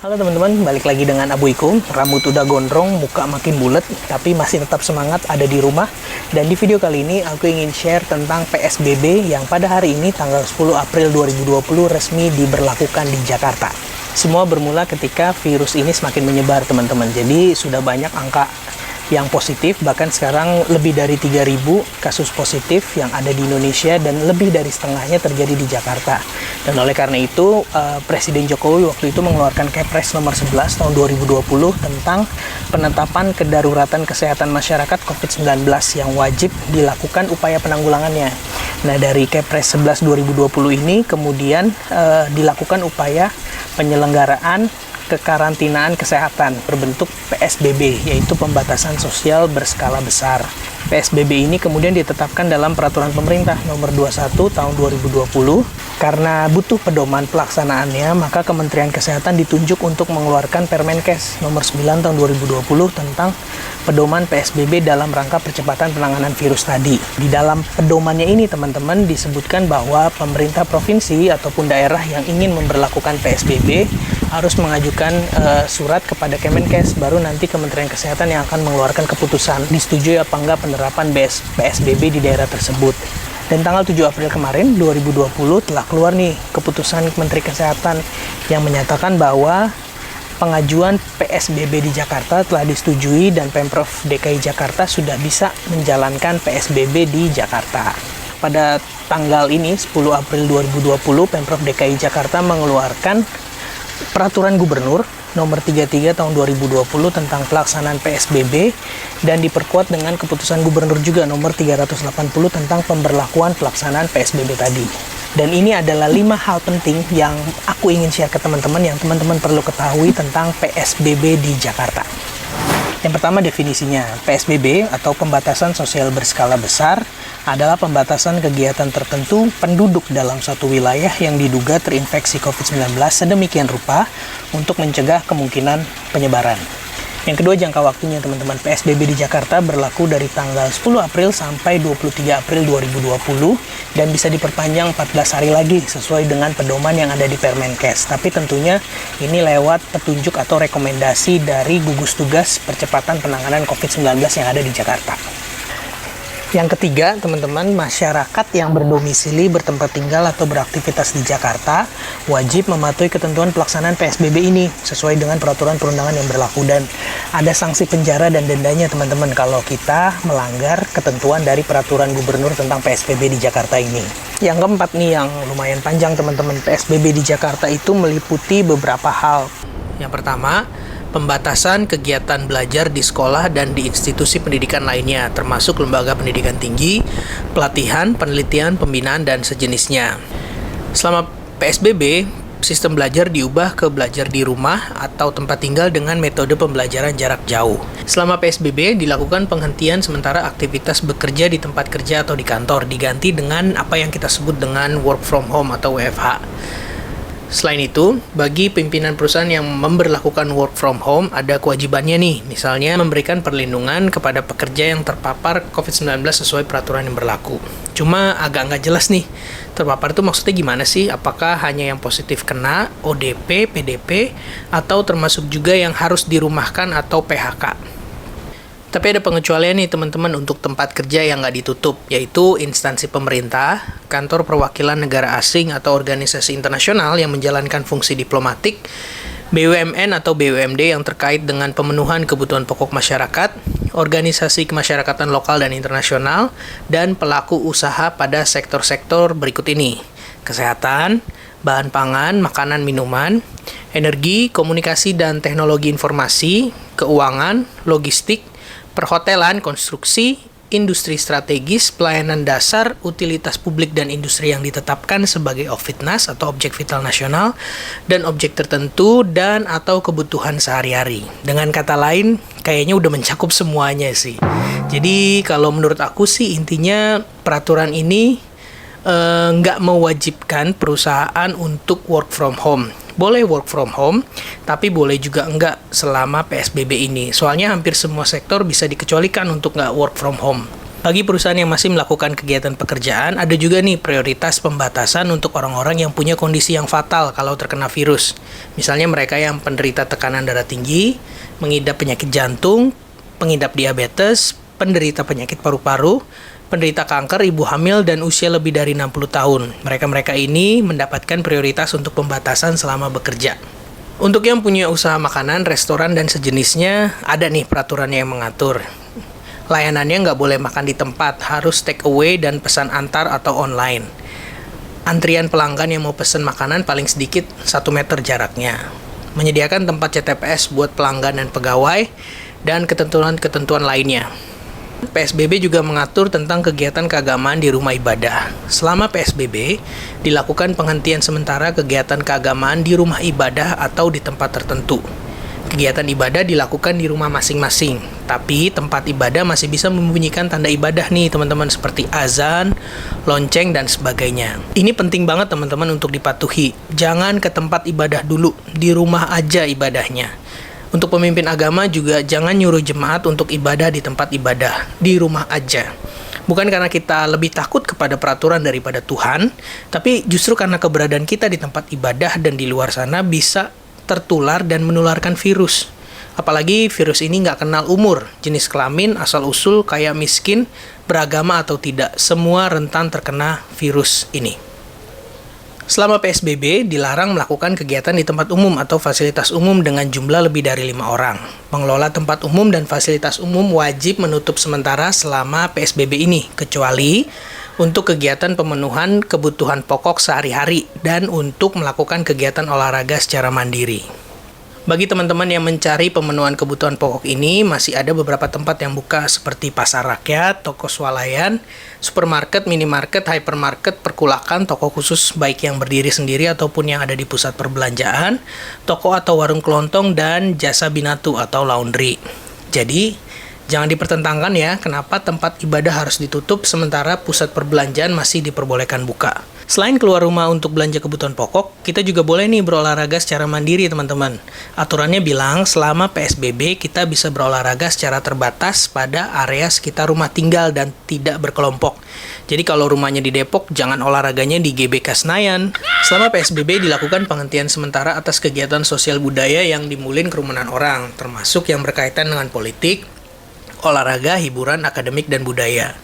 Halo teman-teman, balik lagi dengan Abu Iko. Rambut udah gondrong, muka makin bulat, tapi masih tetap semangat ada di rumah. Dan di video kali ini aku ingin share tentang PSBB yang pada hari ini tanggal 10 April 2020 resmi diberlakukan di Jakarta. Semua bermula ketika virus ini semakin menyebar teman-teman. Jadi sudah banyak angka yang positif, bahkan sekarang lebih dari 3.000 kasus positif yang ada di Indonesia dan lebih dari setengahnya terjadi di Jakarta. Dan oleh karena itu Presiden Jokowi waktu itu mengeluarkan Kepres nomor 11 tahun 2020 tentang penetapan kedaruratan kesehatan masyarakat COVID-19 yang wajib dilakukan upaya penanggulangannya. Nah, dari Kepres 11 2020 ini kemudian dilakukan upaya penyelenggaraan kekarantinaan kesehatan berbentuk PSBB, yaitu pembatasan sosial berskala besar. PSBB ini kemudian ditetapkan dalam peraturan pemerintah nomor 21 tahun 2020. Karena butuh pedoman pelaksanaannya, maka Kementerian Kesehatan ditunjuk untuk mengeluarkan Permenkes nomor 9 tahun 2020 tentang pedoman PSBB dalam rangka percepatan penanganan virus tadi. Di dalam pedomannya ini teman-teman disebutkan bahwa pemerintah provinsi ataupun daerah yang ingin memberlakukan PSBB harus mengajukan surat kepada Kemenkes, baru nanti Kementerian Kesehatan yang akan mengeluarkan keputusan disetujui apa enggak penerapan PSBB di daerah tersebut. Dan tanggal 7 April kemarin 2020 telah keluar nih keputusan Menteri Kesehatan yang menyatakan bahwa pengajuan PSBB di Jakarta telah disetujui dan Pemprov DKI Jakarta sudah bisa menjalankan PSBB di Jakarta. Pada tanggal ini 10 April 2020 Pemprov DKI Jakarta mengeluarkan Peraturan Gubernur nomor 33 tahun 2020 tentang pelaksanaan PSBB dan diperkuat dengan keputusan Gubernur juga nomor 380 tentang pemberlakuan pelaksanaan PSBB tadi. Dan ini adalah 5 hal penting yang aku ingin share ke teman-teman yang teman-teman perlu ketahui tentang PSBB di Jakarta. Yang pertama definisinya, PSBB atau pembatasan sosial berskala besar adalah pembatasan kegiatan tertentu penduduk dalam suatu wilayah yang diduga terinfeksi COVID-19 sedemikian rupa untuk mencegah kemungkinan penyebaran. Yang kedua, jangka waktunya teman-teman. PSBB di Jakarta berlaku dari tanggal 10 April sampai 23 April 2020 dan bisa diperpanjang 14 hari lagi sesuai dengan pedoman yang ada di Permenkes. Tapi tentunya ini lewat petunjuk atau rekomendasi dari gugus tugas percepatan penanganan COVID-19 yang ada di Jakarta. Yang ketiga, teman-teman, masyarakat yang berdomisili, bertempat tinggal atau beraktivitas di Jakarta wajib mematuhi ketentuan pelaksanaan PSBB ini sesuai dengan peraturan perundangan yang berlaku dan ada sanksi penjara dan dendanya teman-teman kalau kita melanggar ketentuan dari peraturan gubernur tentang PSBB di Jakarta ini. Yang keempat nih yang lumayan panjang teman-teman, PSBB di Jakarta itu meliputi beberapa hal. Yang pertama, pembatasan kegiatan belajar di sekolah dan di institusi pendidikan lainnya, termasuk lembaga pendidikan tinggi, pelatihan, penelitian, pembinaan, dan sejenisnya. Selama PSBB, sistem belajar diubah ke belajar di rumah atau tempat tinggal dengan metode pembelajaran jarak jauh. Selama PSBB, dilakukan penghentian sementara aktivitas bekerja di tempat kerja atau di kantor, diganti dengan apa yang kita sebut dengan work from home atau WFH. Selain itu, bagi pimpinan perusahaan yang memberlakukan work from home, ada kewajibannya nih, misalnya memberikan perlindungan kepada pekerja yang terpapar COVID-19 sesuai peraturan yang berlaku. Cuma agak nggak jelas nih, terpapar itu maksudnya gimana sih? Apakah hanya yang positif kena, ODP, PDP, atau termasuk juga yang harus dirumahkan atau PHK? Tapi ada pengecualian nih teman-teman untuk tempat kerja yang nggak ditutup, yaitu instansi pemerintah, kantor perwakilan negara asing atau organisasi internasional yang menjalankan fungsi diplomatik, BUMN atau BUMD yang terkait dengan pemenuhan kebutuhan pokok masyarakat, organisasi kemasyarakatan lokal dan internasional, dan pelaku usaha pada sektor-sektor berikut ini: kesehatan, bahan pangan, makanan minuman, energi, komunikasi dan teknologi informasi, keuangan, logistik, perhotelan, konstruksi, industri strategis, pelayanan dasar, utilitas publik dan industri yang ditetapkan sebagai OVIDNAS atau objek vital nasional, dan objek tertentu dan atau kebutuhan sehari-hari. Dengan kata lain, kayaknya udah mencakup semuanya sih. Jadi kalau menurut aku sih intinya peraturan ini nggak mewajibkan perusahaan untuk work from home. Boleh work from home, tapi boleh juga enggak selama PSBB ini. Soalnya hampir semua sektor bisa dikecualikan untuk nggak work from home. Bagi perusahaan yang masih melakukan kegiatan pekerjaan, ada juga nih prioritas pembatasan untuk orang-orang yang punya kondisi yang fatal kalau terkena virus. Misalnya mereka yang penderita tekanan darah tinggi, mengidap penyakit jantung, pengidap diabetes, penderita penyakit paru-paru, penderita kanker, ibu hamil, dan usia lebih dari 60 tahun. Mereka-mereka ini mendapatkan prioritas untuk pembatasan selama bekerja. Untuk yang punya usaha makanan, restoran, dan sejenisnya, ada nih peraturannya yang mengatur. Layanannya nggak boleh makan di tempat, harus take away dan pesan antar atau online. Antrian pelanggan yang mau pesan makanan paling sedikit 1 meter jaraknya. Menyediakan tempat CTPS buat pelanggan dan pegawai, dan ketentuan-ketentuan lainnya. PSBB juga mengatur tentang kegiatan keagamaan di rumah ibadah. Selama PSBB, dilakukan penghentian sementara kegiatan keagamaan di rumah ibadah atau di tempat tertentu. Kegiatan ibadah dilakukan di rumah masing-masing, tapi tempat ibadah masih bisa membunyikan tanda ibadah nih teman-teman, seperti azan, lonceng, dan sebagainya. Ini penting banget teman-teman untuk dipatuhi. Jangan ke tempat ibadah dulu, di rumah aja ibadahnya. Untuk pemimpin agama juga jangan nyuruh jemaat untuk ibadah di tempat ibadah, di rumah aja. Bukan karena kita lebih takut kepada peraturan daripada Tuhan, tapi justru karena keberadaan kita di tempat ibadah dan di luar sana bisa tertular dan menularkan virus. Apalagi virus ini nggak kenal umur, jenis kelamin, asal-usul, kaya miskin, beragama atau tidak, semua rentan terkena virus ini. Selama PSBB, dilarang melakukan kegiatan di tempat umum atau fasilitas umum dengan jumlah lebih dari 5 orang. Pengelola tempat umum dan fasilitas umum wajib menutup sementara selama PSBB ini, kecuali untuk kegiatan pemenuhan kebutuhan pokok sehari-hari dan untuk melakukan kegiatan olahraga secara mandiri. Bagi teman-teman yang mencari pemenuhan kebutuhan pokok ini, masih ada beberapa tempat yang buka seperti pasar rakyat, toko swalayan, supermarket, minimarket, hypermarket, perkulakan, toko khusus baik yang berdiri sendiri ataupun yang ada di pusat perbelanjaan, toko atau warung kelontong, dan jasa binatu atau laundry. Jadi, jangan dipertentangkan ya, kenapa tempat ibadah harus ditutup sementara pusat perbelanjaan masih diperbolehkan buka. Selain keluar rumah untuk belanja kebutuhan pokok, kita juga boleh nih berolahraga secara mandiri teman-teman. Aturannya bilang selama PSBB kita bisa berolahraga secara terbatas pada area sekitar rumah tinggal dan tidak berkelompok. Jadi kalau rumahnya di Depok, jangan olahraganya di GBK Senayan. Selama PSBB dilakukan penghentian sementara atas kegiatan sosial budaya yang dimulin kerumunan orang, termasuk yang berkaitan dengan politik, olahraga, hiburan, akademik, dan budaya.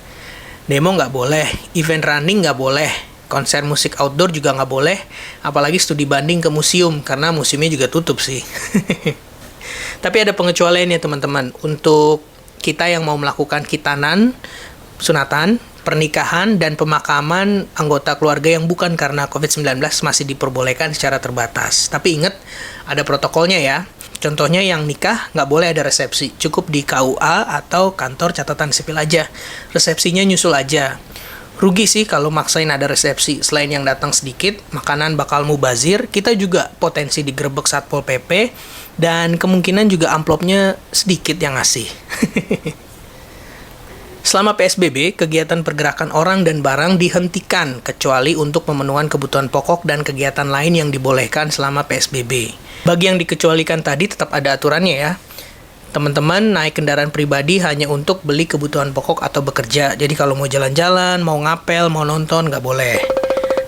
Demo nggak boleh, event running nggak boleh, konser musik outdoor juga nggak boleh, apalagi studi banding ke museum, karena museumnya juga tutup sih. Tapi ada pengecualian ya teman-teman, untuk kita yang mau melakukan khitanan, sunatan, pernikahan, dan pemakaman anggota keluarga yang bukan karena COVID-19 masih diperbolehkan secara terbatas. Tapi ingat, ada protokolnya ya. Contohnya yang nikah nggak boleh ada resepsi, cukup di KUA atau kantor catatan sipil aja. Resepsinya nyusul aja. Rugi sih kalau maksain ada resepsi. Selain yang datang sedikit, makanan bakal mubazir, kita juga potensi digerebek Satpol PP, dan kemungkinan juga amplopnya sedikit yang ngasih. Selama PSBB, kegiatan pergerakan orang dan barang dihentikan, kecuali untuk pemenuhan kebutuhan pokok dan kegiatan lain yang dibolehkan selama PSBB. Bagi yang dikecualikan tadi tetap ada aturannya ya. Teman-teman naik kendaraan pribadi hanya untuk beli kebutuhan pokok atau bekerja. Jadi kalau mau jalan-jalan, mau ngapel, mau nonton, nggak boleh.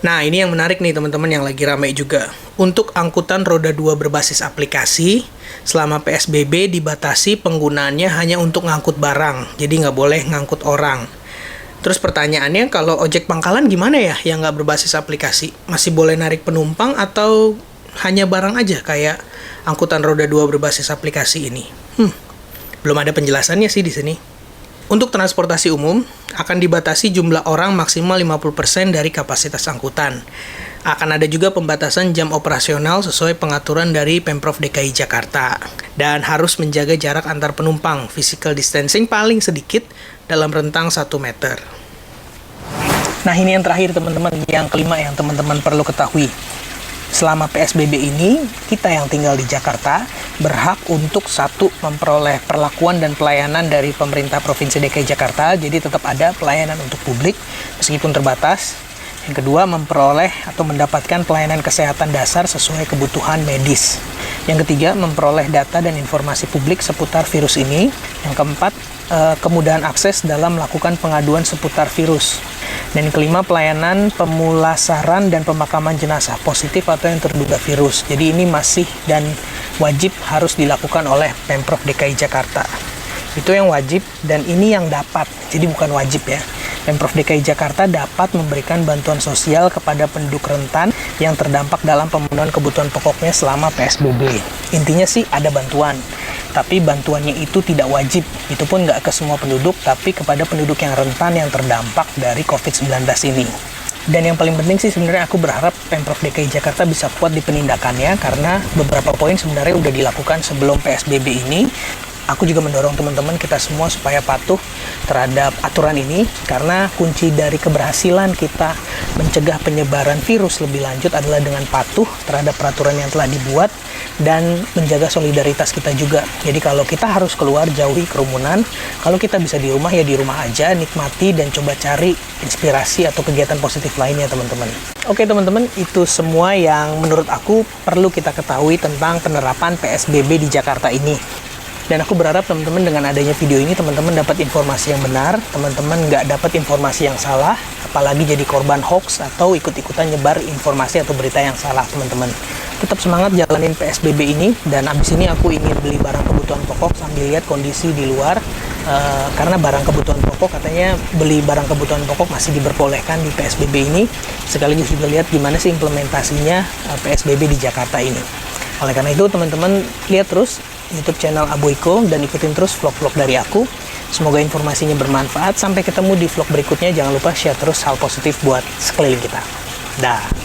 Nah, ini yang menarik nih teman-teman yang lagi ramai juga. Untuk angkutan roda 2 berbasis aplikasi, selama PSBB dibatasi penggunaannya hanya untuk ngangkut barang. Jadi nggak boleh ngangkut orang. Terus pertanyaannya, kalau ojek pangkalan gimana ya yang nggak berbasis aplikasi? Masih boleh narik penumpang atau hanya barang aja kayak angkutan roda 2 berbasis aplikasi ini? Belum ada penjelasannya sih di sini. Untuk transportasi umum, akan dibatasi jumlah orang maksimal 50% dari kapasitas angkutan. Akan ada juga pembatasan jam operasional sesuai pengaturan dari Pemprov DKI Jakarta. Dan harus menjaga jarak antar penumpang, physical distancing paling sedikit dalam rentang 1 meter. Nah, ini yang terakhir teman-teman, yang kelima yang teman-teman perlu ketahui. Selama PSBB ini, kita yang tinggal di Jakarta berhak untuk satu, memperoleh perlakuan dan pelayanan dari pemerintah Provinsi DKI Jakarta, jadi tetap ada pelayanan untuk publik meskipun terbatas. Yang kedua, memperoleh atau mendapatkan pelayanan kesehatan dasar sesuai kebutuhan medis. Yang ketiga, memperoleh data dan informasi publik seputar virus ini. Yang keempat, kemudahan akses dalam melakukan pengaduan seputar virus. Dan yang kelima, pelayanan pemulasaran dan pemakaman jenazah positif atau yang terduga virus. Jadi ini masih dan wajib harus dilakukan oleh Pemprov DKI Jakarta. Itu yang wajib dan ini yang dapat, jadi bukan wajib ya. Pemprov DKI Jakarta dapat memberikan bantuan sosial kepada penduduk rentan yang terdampak dalam pemenuhan kebutuhan pokoknya selama PSBB. Intinya sih ada bantuan, tapi bantuannya itu tidak wajib. Itu pun nggak ke semua penduduk, tapi kepada penduduk yang rentan yang terdampak dari COVID-19 ini. Dan yang paling penting sih sebenarnya aku berharap Pemprov DKI Jakarta bisa kuat di penindakannya, karena beberapa poin sebenarnya udah dilakukan sebelum PSBB ini. Aku juga mendorong teman-teman kita semua supaya patuh terhadap aturan ini, karena kunci dari keberhasilan kita mencegah penyebaran virus lebih lanjut adalah dengan patuh terhadap peraturan yang telah dibuat dan menjaga solidaritas kita juga. Jadi kalau kita harus keluar, jauhi kerumunan. Kalau kita bisa di rumah, ya di rumah aja, nikmati dan coba cari inspirasi atau kegiatan positif lainnya teman-teman. Oke teman-teman, itu semua yang menurut aku perlu kita ketahui tentang penerapan PSBB di Jakarta ini. Dan aku berharap teman-teman dengan adanya video ini teman-teman dapat informasi yang benar, teman-teman nggak dapat informasi yang salah, apalagi jadi korban hoax atau ikut-ikutan nyebar informasi atau berita yang salah teman-teman. Tetap semangat jalanin PSBB ini, dan abis ini aku ingin beli barang kebutuhan pokok sambil lihat kondisi di luar, karena barang kebutuhan pokok katanya beli barang kebutuhan pokok masih diperbolehkan di PSBB ini, sekaligus juga lihat gimana sih implementasinya PSBB di Jakarta ini. Oleh karena itu teman-teman lihat terus YouTube channel Abu Iko dan ikutin terus vlog-vlog dari aku. Semoga informasinya bermanfaat. Sampai ketemu di vlog berikutnya. Jangan lupa share terus hal positif buat sekeliling kita. Dah.